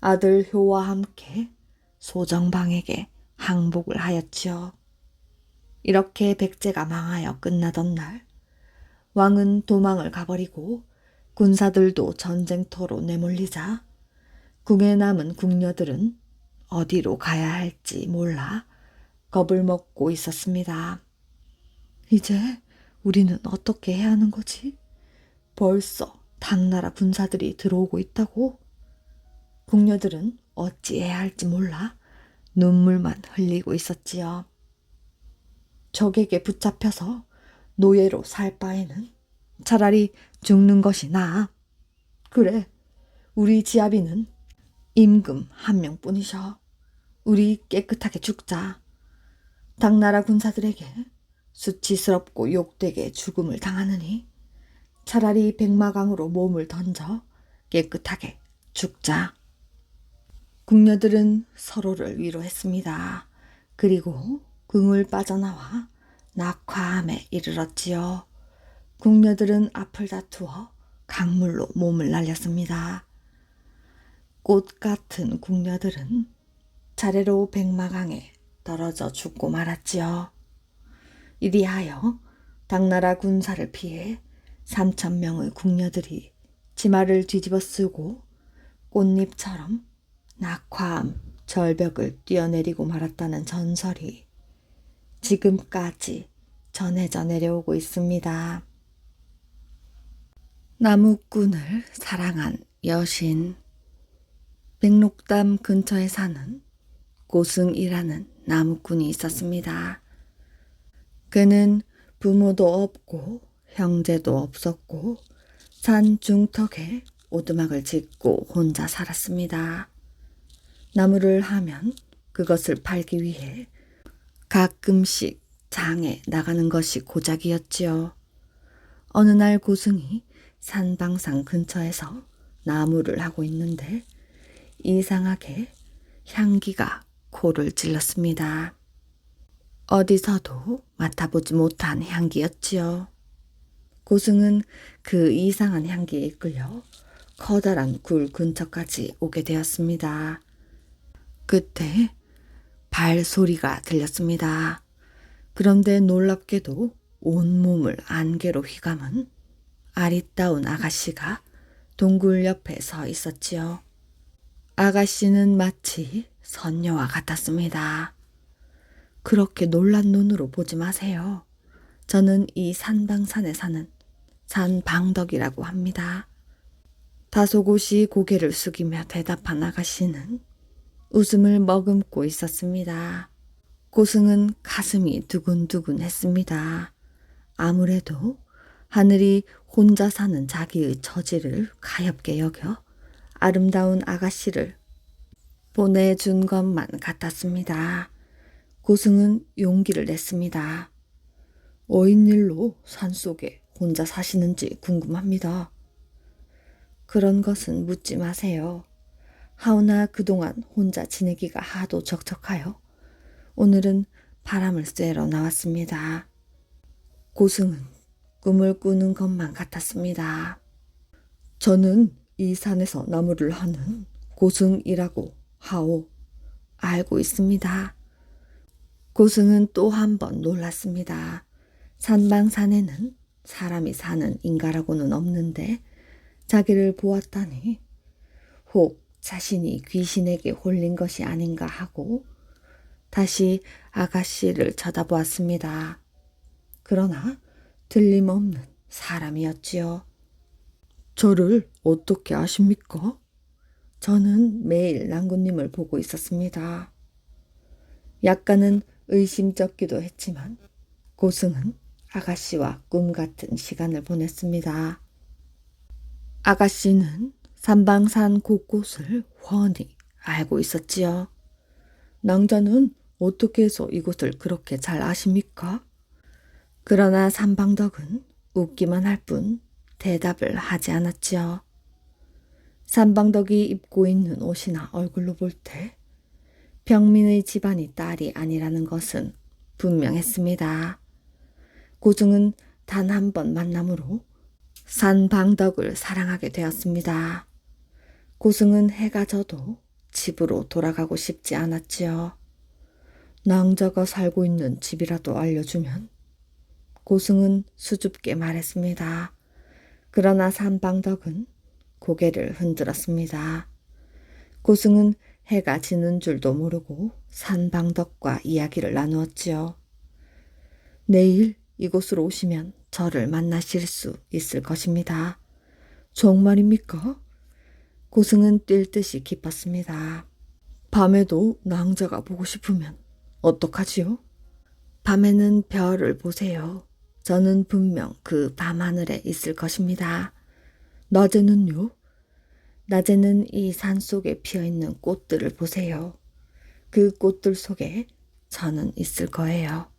아들 효와 함께 소정방에게 항복을 하였지요. 이렇게 백제가 망하여 끝나던 날 왕은 도망을 가버리고 군사들도 전쟁터로 내몰리자 궁에 남은 궁녀들은 어디로 가야 할지 몰라 겁을 먹고 있었습니다. 이제 우리는 어떻게 해야 하는 거지? 벌써 당나라 군사들이 들어오고 있다고? 궁녀들은 어찌해야 할지 몰라 눈물만 흘리고 있었지요. 적에게 붙잡혀서 노예로 살 바에는 차라리 죽는 것이 나아. 그래, 우리 지아비는 임금 1명뿐이셔. 우리 깨끗하게 죽자. 당나라 군사들에게 수치스럽고 욕되게 죽음을 당하느니 차라리 백마강으로 몸을 던져 깨끗하게 죽자. 궁녀들은 서로를 위로했습니다. 그리고 궁을 빠져나와 낙화암에 이르렀지요. 궁녀들은 앞을 다투어 강물로 몸을 날렸습니다. 꽃 같은 궁녀들은 차례로 백마강에 떨어져 죽고 말았지요. 이리하여 당나라 군사를 피해 3,000명의 궁녀들이 치마를 뒤집어 쓰고 꽃잎처럼 낙화암 절벽을 뛰어내리고 말았다는 전설이 지금까지 전해져 내려오고 있습니다. 나무꾼을 사랑한 여신. 백록담 근처에 사는 고승이라는 나무꾼이 있었습니다. 그는 부모도 없고 형제도 없었고 산 중턱에 오두막을 짓고 혼자 살았습니다. 나무를 하면 그것을 팔기 위해 가끔씩 장에 나가는 것이 고작이었지요. 어느 날 고승이 산방산 근처에서 나무를 하고 있는데 이상하게 향기가 코를 찔렀습니다. 어디서도 맡아보지 못한 향기였지요. 고승은 그 이상한 향기에 이끌려 커다란 굴 근처까지 오게 되었습니다. 그때 발소리가 들렸습니다. 그런데 놀랍게도 온몸을 안개로 휘감은 아리따운 아가씨가 동굴 옆에 서 있었지요. 아가씨는 마치 선녀와 같았습니다. 그렇게 놀란 눈으로 보지 마세요. 저는 이 산방산에 사는 산방덕이라고 합니다. 다소곳이 고개를 숙이며 대답한 아가씨는 웃음을 머금고 있었습니다. 고승은 가슴이 두근두근했습니다. 아무래도 하늘이 혼자 사는 자기의 처지를 가엾게 여겨 아름다운 아가씨를 보내준 것만 같았습니다. 고승은 용기를 냈습니다. 어인일로 산속에 혼자 사시는지 궁금합니다. 그런 것은 묻지 마세요. 하오나 그동안 혼자 지내기가 하도 적적하여 오늘은 바람을 쐬러 나왔습니다. 고승은 꿈을 꾸는 것만 같았습니다. 저는 이 산에서 나무를 하는 고승이라고 하오. 알고 있습니다. 고승은 또 한 번 놀랐습니다. 산방산에는 사람이 사는 인가라고는 없는데 자기를 보았다니 혹 자신이 귀신에게 홀린 것이 아닌가 하고 다시 아가씨를 쳐다보았습니다. 그러나 틀림없는 사람이었지요. 저를 어떻게 아십니까? 저는 매일 낭군님을 보고 있었습니다. 약간은 의심쩍기도 했지만 고승은 아가씨와 꿈 같은 시간을 보냈습니다. 아가씨는 산방산 곳곳을 훤히 알고 있었지요. 낭자는 어떻게 해서 이곳을 그렇게 잘 아십니까? 그러나 산방덕은 웃기만 할 뿐 대답을 하지 않았지요. 산방덕이 입고 있는 옷이나 얼굴로 볼 때 병민의 집안이 딸이 아니라는 것은 분명했습니다. 고승은 단 한 번 만남으로 산방덕을 사랑하게 되었습니다. 고승은 해가 져도 집으로 돌아가고 싶지 않았지요. 낭자가 살고 있는 집이라도 알려주면 고승은 수줍게 말했습니다. 그러나 산방덕은 고개를 흔들었습니다. 고승은 해가 지는 줄도 모르고 산방덕과 이야기를 나누었지요. 내일 이곳으로 오시면 저를 만나실 수 있을 것입니다. 정말입니까? 고승은 뛸 듯이 기뻤습니다. 밤에도 낭자가 보고 싶으면 어떡하지요? 밤에는 별을 보세요. 저는 분명 그 밤하늘에 있을 것입니다. 낮에는요? 낮에는 이 산속에 피어있는 꽃들을 보세요. 그 꽃들 속에 저는 있을 거예요.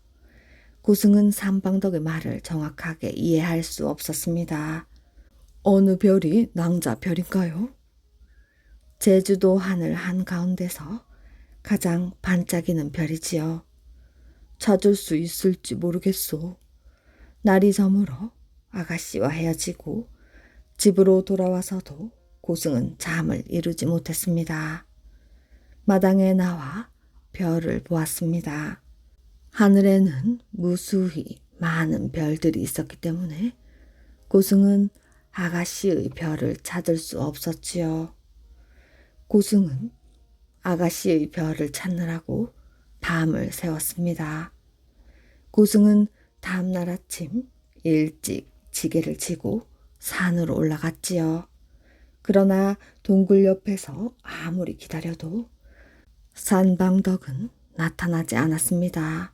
고승은 산방덕의 말을 정확하게 이해할 수 없었습니다. 어느 별이 낭자 별인가요? 제주도 하늘 한가운데서 가장 반짝이는 별이지요. 찾을 수 있을지 모르겠소. 날이 저물어 아가씨와 헤어지고 집으로 돌아와서도 고승은 잠을 이루지 못했습니다. 마당에 나와 별을 보았습니다. 하늘에는 무수히 많은 별들이 있었기 때문에 고승은 아가씨의 별을 찾을 수 없었지요. 고승은 아가씨의 별을 찾느라고 밤을 새웠습니다. 고승은 다음날 아침 일찍 지게를 지고 산으로 올라갔지요. 그러나 동굴 옆에서 아무리 기다려도 산방덕은 나타나지 않았습니다.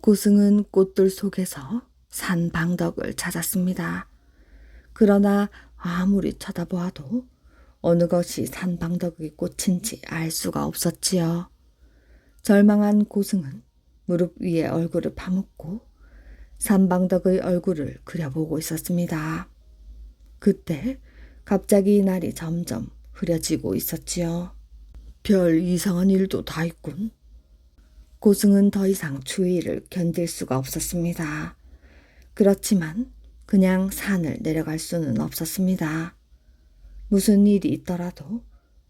고승은 꽃들 속에서 산방덕을 찾았습니다. 그러나 아무리 쳐다보아도 어느 것이 산방덕의 꽃인지 알 수가 없었지요. 절망한 고승은 무릎 위에 얼굴을 파묻고 산방덕의 얼굴을 그려보고 있었습니다. 그때 갑자기 날이 점점 흐려지고 있었지요. 별 이상한 일도 다 있군. 고승은 더 이상 추위를 견딜 수가 없었습니다. 그렇지만 그냥 산을 내려갈 수는 없었습니다. 무슨 일이 있더라도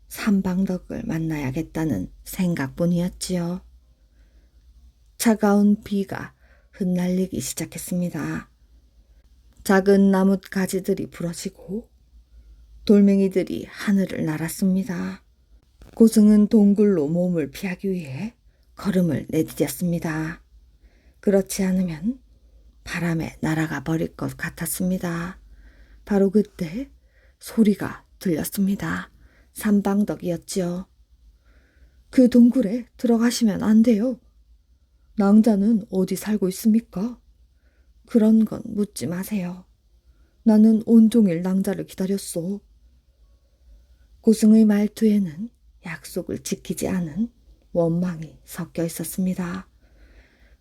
산방덕을 만나야겠다는 생각뿐이었지요. 차가운 비가 흩날리기 시작했습니다. 작은 나뭇 가지들이 부러지고 돌멩이들이 하늘을 날았습니다. 고승은 동굴로 몸을 피하기 위해 걸음을 내디뎠습니다. 그렇지 않으면 바람에 날아가 버릴 것 같았습니다. 바로 그때 소리가 들렸습니다. 산방덕이었지요. 그 동굴에 들어가시면 안 돼요. 낭자는 어디 살고 있습니까? 그런 건 묻지 마세요. 나는 온종일 낭자를 기다렸소. 고승의 말투에는 약속을 지키지 않은 원망이 섞여 있었습니다.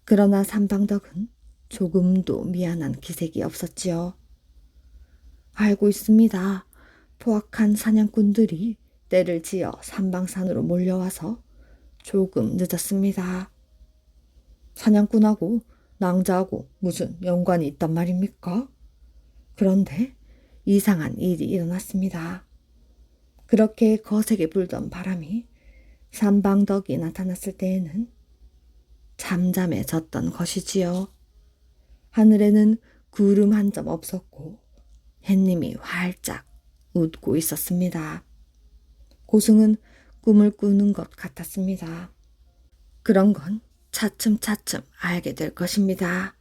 그러나 산방덕은 조금도 미안한 기색이 없었지요. 알고 있습니다. 포악한 사냥꾼들이 떼를 지어 산방산으로 몰려와서 조금 늦었습니다. 사냥꾼하고 낭자하고 무슨 연관이 있단 말입니까? 그런데 이상한 일이 일어났습니다. 그렇게 거세게 불던 바람이 산방덕이 나타났을 때에는 잠잠해졌던 것이지요. 하늘에는 구름 한 점 없었고 햇님이 활짝 웃고 있었습니다. 고승은 꿈을 꾸는 것 같았습니다. 그런 건 차츰차츰 알게 될 것입니다.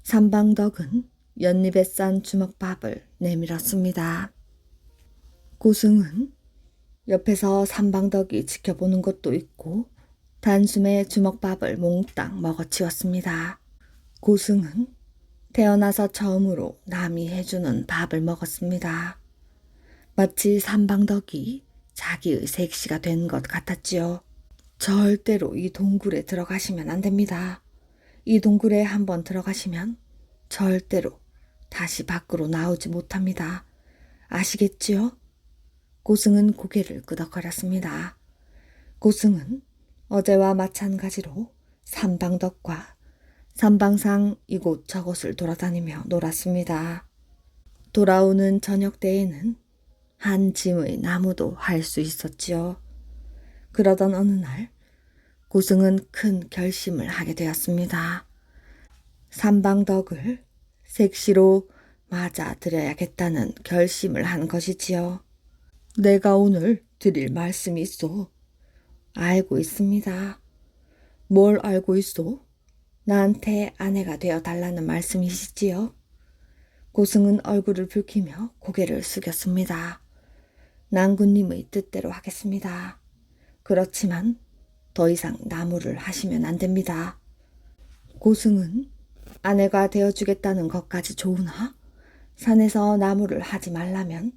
산방덕은 연잎에 싼 주먹밥을 내밀었습니다. 고승은 옆에서 산방덕이 지켜보는 것도 있고 단숨에 주먹밥을 몽땅 먹어치웠습니다. 고승은 태어나서 처음으로 남이 해주는 밥을 먹었습니다. 마치 산방덕이 자기의 색시가 된 것 같았지요. 절대로 이 동굴에 들어가시면 안 됩니다. 이 동굴에 한번 들어가시면 절대로 다시 밖으로 나오지 못합니다. 아시겠지요? 고승은 고개를 끄덕거렸습니다. 고승은 어제와 마찬가지로 산방덕과 산방상 이곳 저곳을 돌아다니며 놀았습니다. 돌아오는 저녁 때에는 한 짐의 나무도 할 수 있었지요. 그러던 어느 날 고승은 큰 결심을 하게 되었습니다. 산방덕을 색시로 맞아들여야겠다는 결심을 한 것이지요. 내가 오늘 드릴 말씀이 있어. 알고 있습니다. 뭘 알고 있어? 나한테 아내가 되어 달라는 말씀이시지요? 고승은 얼굴을 붉히며 고개를 숙였습니다. 낭군님의 뜻대로 하겠습니다. 그렇지만 더 이상 나무를 하시면 안 됩니다. 고승은 아내가 되어주겠다는 것까지 좋으나 산에서 나무를 하지 말라면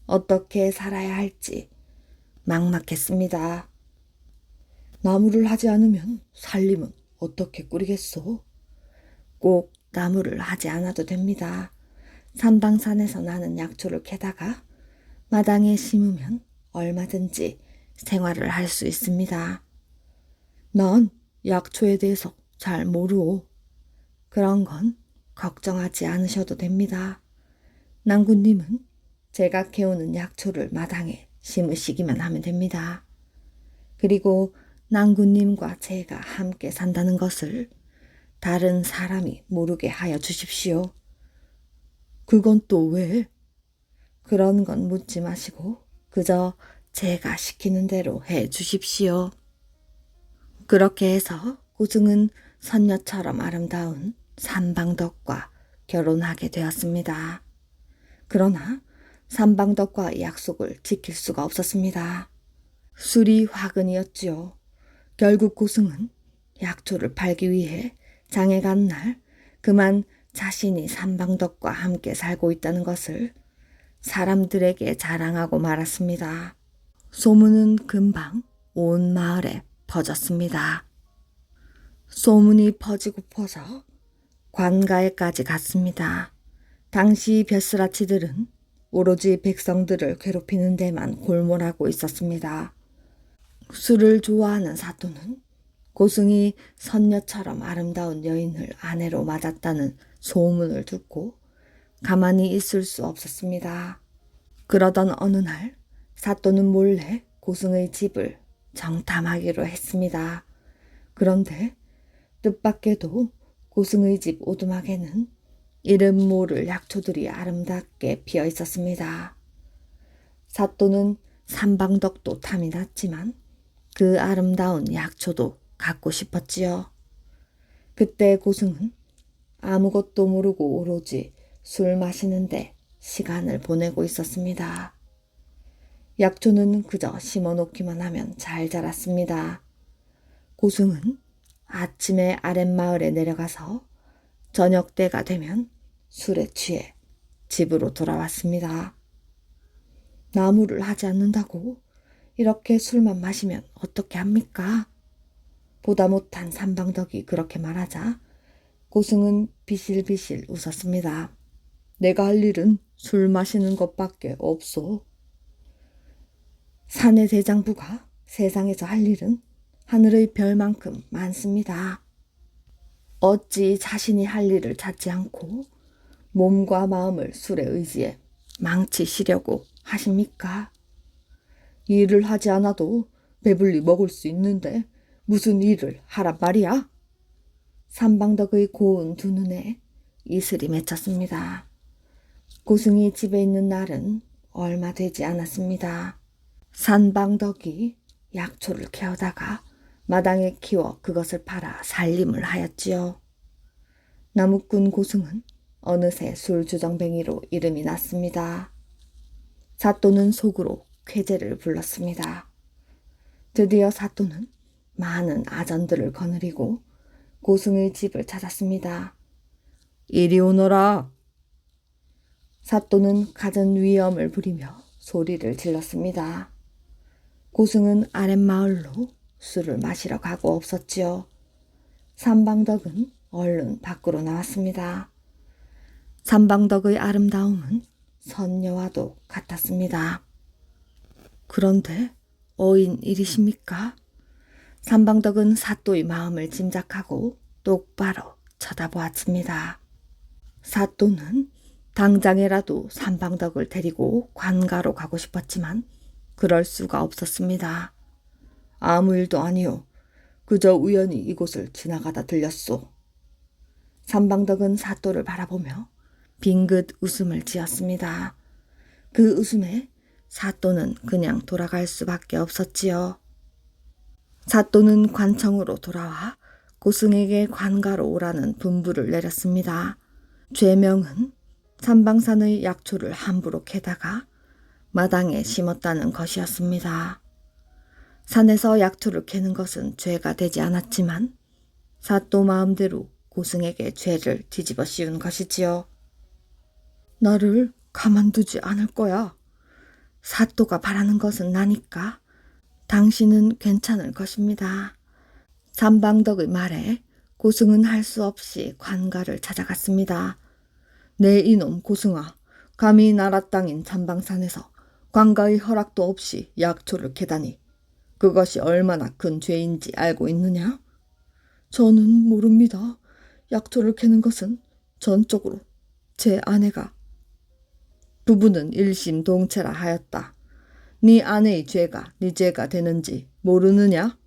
어떻게 살아야 할지 막막했습니다. 나무를 하지 않으면 살림은 어떻게 꾸리겠소? 꼭 나무를 하지 않아도 됩니다. 산방산에서 나는 약초를 캐다가 마당에 심으면 얼마든지 생활을 할 수 있습니다. 난 약초에 대해서 잘 모르오. 그런 건 걱정하지 않으셔도 됩니다. 낭군님은 제가 캐오는 약초를 마당에 심으시기만 하면 됩니다. 그리고 낭군님과 제가 함께 산다는 것을 다른 사람이 모르게 하여 주십시오. 그건 또 왜? 그런 건 묻지 마시고 그저 제가 시키는 대로 해 주십시오. 그렇게 해서 고승은 선녀처럼 아름다운 산방덕과 결혼하게 되었습니다. 그러나 삼방덕과의 약속을 지킬 수가 없었습니다. 술이 화근이었지요. 결국 고승은 약초를 팔기 위해 장에 간 날 그만 자신이 삼방덕과 함께 살고 있다는 것을 사람들에게 자랑하고 말았습니다. 소문은 금방 온 마을에 퍼졌습니다. 소문이 퍼지고 퍼져 관가에까지 갔습니다. 당시 벼슬아치들은 오로지 백성들을 괴롭히는 데만 골몰하고 있었습니다. 술을 좋아하는 사또는 고승이 선녀처럼 아름다운 여인을 아내로 맞았다는 소문을 듣고 가만히 있을 수 없었습니다. 그러던 어느 날 사또는 몰래 고승의 집을 정탐하기로 했습니다. 그런데 뜻밖에도 고승의 집 오두막에는 이름 모를 약초들이 아름답게 피어 있었습니다. 사또는 삼방덕도 탐이 났지만 그 아름다운 약초도 갖고 싶었지요. 그때 고승은 아무것도 모르고 오로지 술 마시는데 시간을 보내고 있었습니다. 약초는 그저 심어놓기만 하면 잘 자랐습니다. 고승은 아침에 아랫마을에 내려가서 저녁 때가 되면 술에 취해 집으로 돌아왔습니다. 나무를 하지 않는다고 이렇게 술만 마시면 어떻게 합니까? 보다 못한 삼방덕이 그렇게 말하자 고승은 비실비실 웃었습니다. 내가 할 일은 술 마시는 것밖에 없소. 사내 대장부가 세상에서 할 일은 하늘의 별만큼 많습니다. 어찌 자신이 할 일을 찾지 않고 몸과 마음을 술에 의지해 망치시려고 하십니까? 일을 하지 않아도 배불리 먹을 수 있는데 무슨 일을 하란 말이야? 삼방덕의 고운 두 눈에 이슬이 맺혔습니다. 고승이 집에 있는 날은 얼마 되지 않았습니다. 삼방덕이 약초를 캐오다가 마당에 키워 그것을 팔아 살림을 하였지요. 나무꾼 고승은 어느새 술주정뱅이로 이름이 났습니다. 사또는 속으로 쾌재를 불렀습니다. 드디어 사또는 많은 아전들을 거느리고 고승의 집을 찾았습니다. 이리 오너라. 사또는 갖은 위엄을 부리며 소리를 질렀습니다. 고승은 아랫마을로 술을 마시러 가고 없었지요. 삼방덕은 얼른 밖으로 나왔습니다. 삼방덕의 아름다움은 선녀와도 같았습니다. 그런데 어인 일이십니까? 삼방덕은 사또의 마음을 짐작하고 똑바로 쳐다보았습니다. 사또는 당장에라도 삼방덕을 데리고 관가로 가고 싶었지만 그럴 수가 없었습니다. 아무 일도 아니요. 그저 우연히 이곳을 지나가다 들렸소. 삼방덕은 사또를 바라보며 빙긋 웃음을 지었습니다. 그 웃음에 사또는 그냥 돌아갈 수밖에 없었지요. 사또는 관청으로 돌아와 고승에게 관가로 오라는 분부를 내렸습니다. 죄명은 삼방산의 약초를 함부로 캐다가 마당에 심었다는 것이었습니다. 산에서 약초를 캐는 것은 죄가 되지 않았지만 사또 마음대로 고승에게 죄를 뒤집어 씌운 것이지요. 나를 가만두지 않을 거야. 사또가 바라는 것은 나니까 당신은 괜찮을 것입니다. 삼방덕의 말에 고승은 할 수 없이 관가를 찾아갔습니다. 내 이놈 고승아, 감히 나라 땅인 삼방산에서 관가의 허락도 없이 약초를 캐다니 그것이 얼마나 큰 죄인지 알고 있느냐? 저는 모릅니다. 약초를 캐는 것은 전적으로 제 아내가. 부부는 일심동체라 하였다. 네 아내의 죄가 네 죄가 되는지 모르느냐?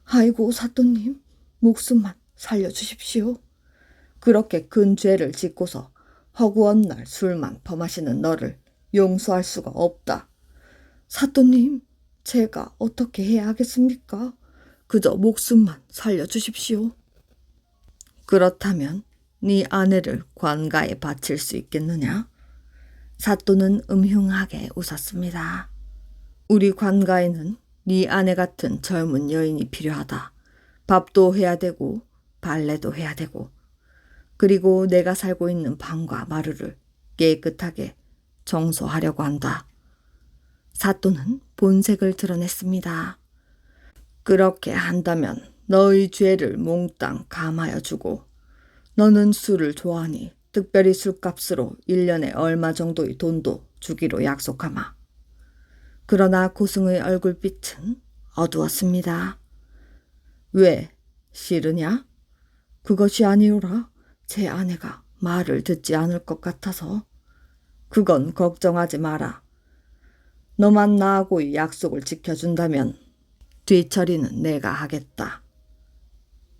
아이고 사또님, 목숨만 살려주십시오. 그렇게 큰 죄를 짓고서 허구한 날 술만 범하시는 너를 용서할 수가 없다. 사또님, 제가 어떻게 해야 하겠습니까? 그저 목숨만 살려주십시오. 그렇다면 네 아내를 관가에 바칠 수 있겠느냐? 사또는 음흉하게 웃었습니다. 우리 관가에는 네 아내 같은 젊은 여인이 필요하다. 밥도 해야 되고 발레도 해야 되고 그리고 내가 살고 있는 방과 마루를 깨끗하게 청소하려고 한다. 사또는 본색을 드러냈습니다. 그렇게 한다면 너의 죄를 몽땅 감하여 주고 너는 술을 좋아하니 특별히 술값으로 1년에 얼마 정도의 돈도 주기로 약속하마. 그러나 고승의 얼굴빛은 어두웠습니다. 왜? 싫으냐? 그것이 아니오라. 제 아내가 말을 듣지 않을 것 같아서. 그건 걱정하지 마라. 너만 나하고의 약속을 지켜준다면 뒤처리는 내가 하겠다.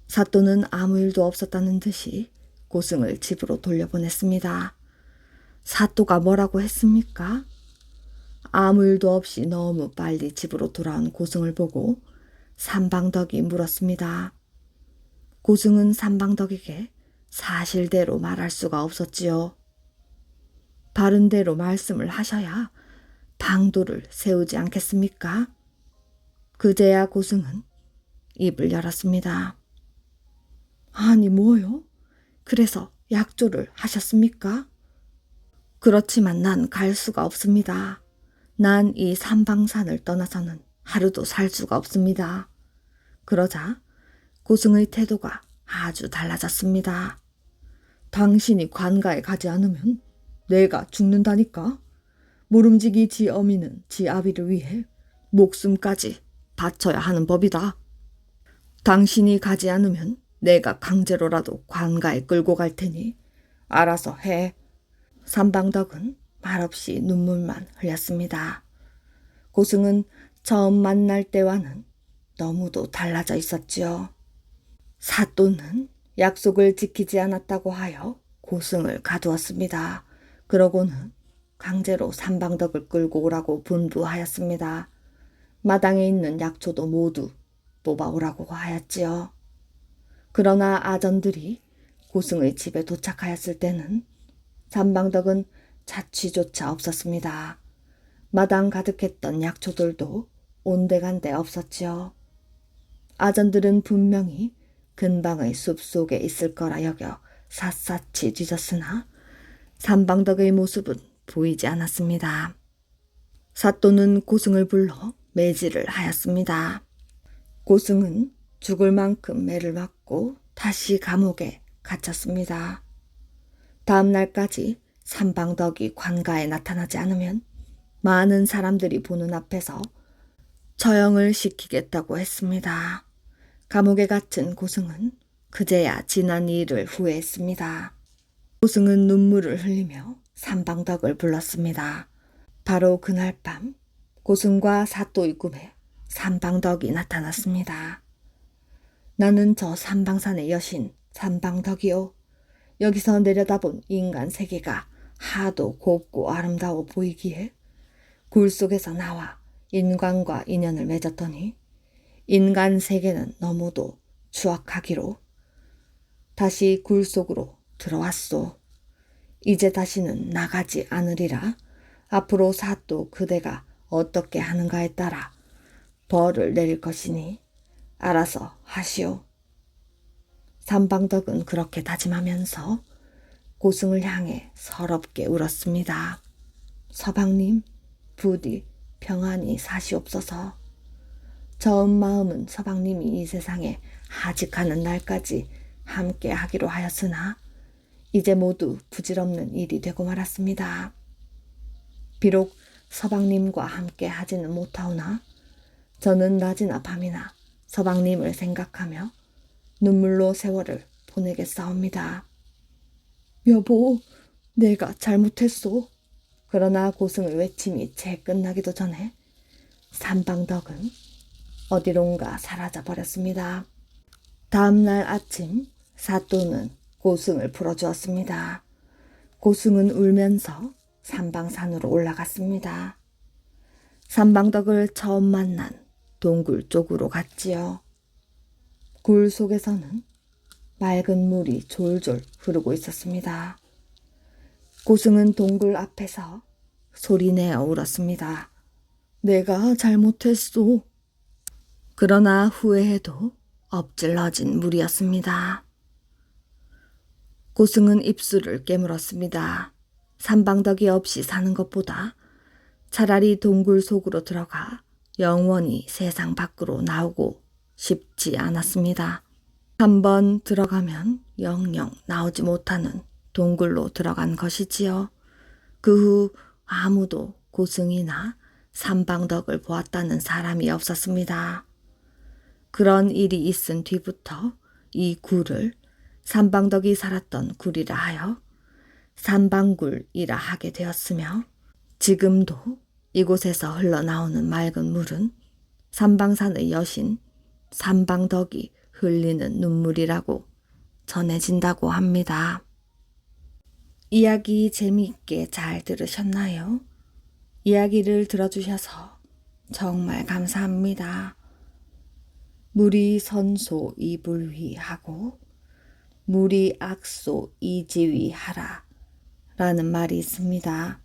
사또는 아무 일도 없었다는 듯이 고승을 집으로 돌려보냈습니다. 사또가 뭐라고 했습니까? 아무 일도 없이 너무 빨리 집으로 돌아온 고승을 보고 삼방덕이 물었습니다. 고승은 삼방덕에게 사실대로 말할 수가 없었지요. 바른대로 말씀을 하셔야 방도를 세우지 않겠습니까? 그제야 고승은 입을 열었습니다. 아니 뭐요? 그래서 약조를 하셨습니까? 그렇지만 난 갈 수가 없습니다. 난 이 삼방산을 떠나서는 하루도 살 수가 없습니다. 그러자 고승의 태도가 아주 달라졌습니다. 당신이 관가에 가지 않으면 내가 죽는다니까. 모름지기 지 어미는 지 아비를 위해 목숨까지 바쳐야 하는 법이다. 당신이 가지 않으면 내가 강제로라도 관가에 끌고 갈 테니 알아서 해. 삼방덕은 말없이 눈물만 흘렸습니다. 고승은 처음 만날 때와는 너무도 달라져 있었지요. 사또는 약속을 지키지 않았다고 하여 고승을 가두었습니다. 그러고는 강제로 삼방덕을 끌고 오라고 분부하였습니다. 마당에 있는 약초도 모두 뽑아오라고 하였지요. 그러나 아전들이 고승의 집에 도착하였을 때는 삼방덕은 자취조차 없었습니다. 마당 가득했던 약초들도 온데간데 없었지요. 아전들은 분명히 근방의 숲속에 있을 거라 여겨 샅샅이 뒤졌으나 삼방덕의 모습은 보이지 않았습니다. 사또는 고승을 불러 매질을 하였습니다. 고승은 죽을 만큼 매를 맞고 다시 감옥에 갇혔습니다. 다음 날까지 삼방덕이 관가에 나타나지 않으면 많은 사람들이 보는 앞에서 처형을 시키겠다고 했습니다. 감옥에 갇힌 고승은 그제야 지난 일을 후회했습니다. 고승은 눈물을 흘리며 삼방덕을 불렀습니다. 바로 그날 밤 고승과 사또의 꿈에 삼방덕이 나타났습니다. 나는 저 삼방산의 여신 삼방덕이요. 여기서 내려다본 인간 세계가 하도 곱고 아름다워 보이기에 굴 속에서 나와 인간과 인연을 맺었더니 인간 세계는 너무도 추악하기로 다시 굴 속으로 들어왔소. 이제 다시는 나가지 않으리라. 앞으로 사또 그대가 어떻게 하는가에 따라 벌을 내릴 것이니 알아서 하시오. 삼방덕은 그렇게 다짐하면서 고승을 향해 서럽게 울었습니다. 서방님, 부디 평안히 사시옵소서. 처음 마음은 서방님이 이 세상에 하직하는 날까지 함께 하기로 하였으나 이제 모두 부질없는 일이 되고 말았습니다. 비록 서방님과 함께 하지는 못하오나 저는 낮이나 밤이나 서방님을 생각하며 눈물로 세월을 보내겠사옵니다. 여보, 내가 잘못했소. 그러나 고승의 외침이 채 끝나기도 전에 삼방덕은 어디론가 사라져 버렸습니다. 다음 날 아침 사또는 고승을 풀어주었습니다. 고승은 울면서 삼방산으로 올라갔습니다. 삼방덕을 처음 만난 동굴 쪽으로 갔지요. 굴 속에서는 맑은 물이 졸졸 흐르고 있었습니다. 고승은 동굴 앞에서 소리내어 울었습니다. 내가 잘못했소. 그러나 후회해도 엎질러진 물이었습니다. 고승은 입술을 깨물었습니다. 삼방덕이 없이 사는 것보다 차라리 동굴 속으로 들어가 영원히 세상 밖으로 나오고 싶지 않았습니다. 한번 들어가면 영영 나오지 못하는 동굴로 들어간 것이지요. 그 후 아무도 고승이나 삼방덕을 보았다는 사람이 없었습니다. 그런 일이 있은 뒤부터 이 굴을 삼방덕이 살았던 굴이라 하여 삼방굴이라 하게 되었으며, 지금도 이곳에서 흘러나오는 맑은 물은 삼방산의 여신 삼방덕이 흘리는 눈물이라고 전해진다고 합니다. 이야기 재미있게 잘 들으셨나요? 이야기를 들어주셔서 정말 감사합니다. 물이 선소 이불위하고 물이 악소 이지위하라 라는 말이 있습니다.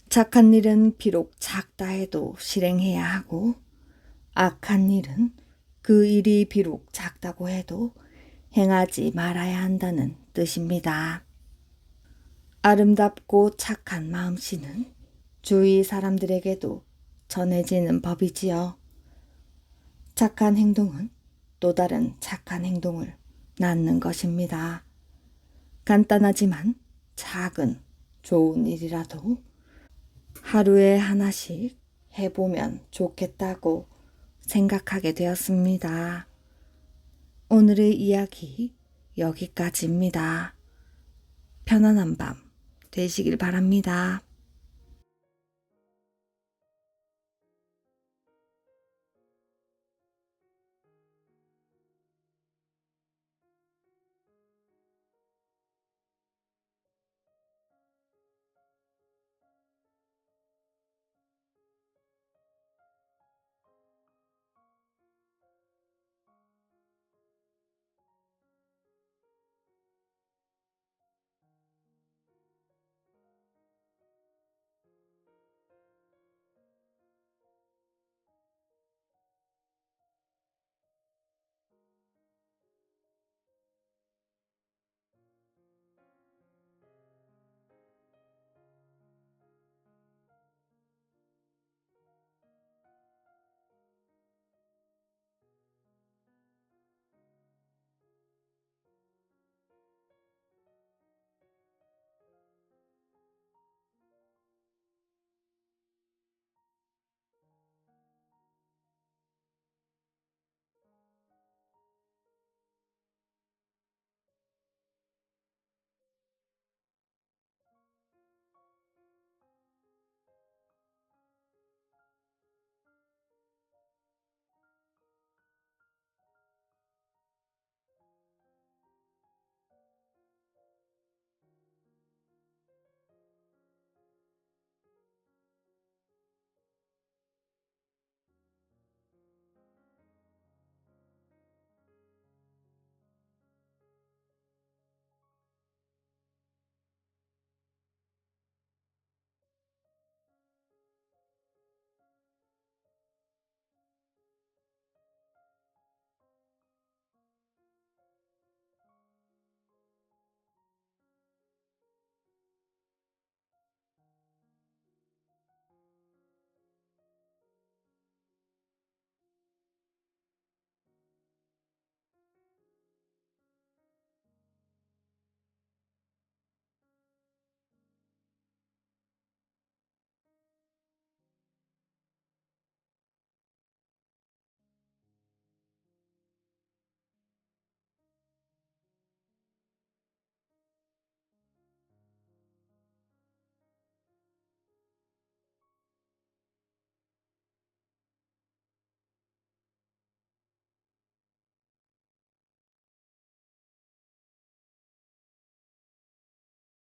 착한 일은 비록 작다 해도 실행해야 하고, 악한 일은 그 일이 비록 작다고 해도 행하지 말아야 한다는 뜻입니다. 아름답고 착한 마음씨는 주위 사람들에게도 전해지는 법이지요. 착한 행동은 또 다른 착한 행동을 낳는 것입니다. 간단하지만 작은 좋은 일이라도 하루에 하나씩 해보면 좋겠다고 생각하게 되었습니다. 오늘의 이야기 여기까지입니다. 편안한 밤 되시길 바랍니다.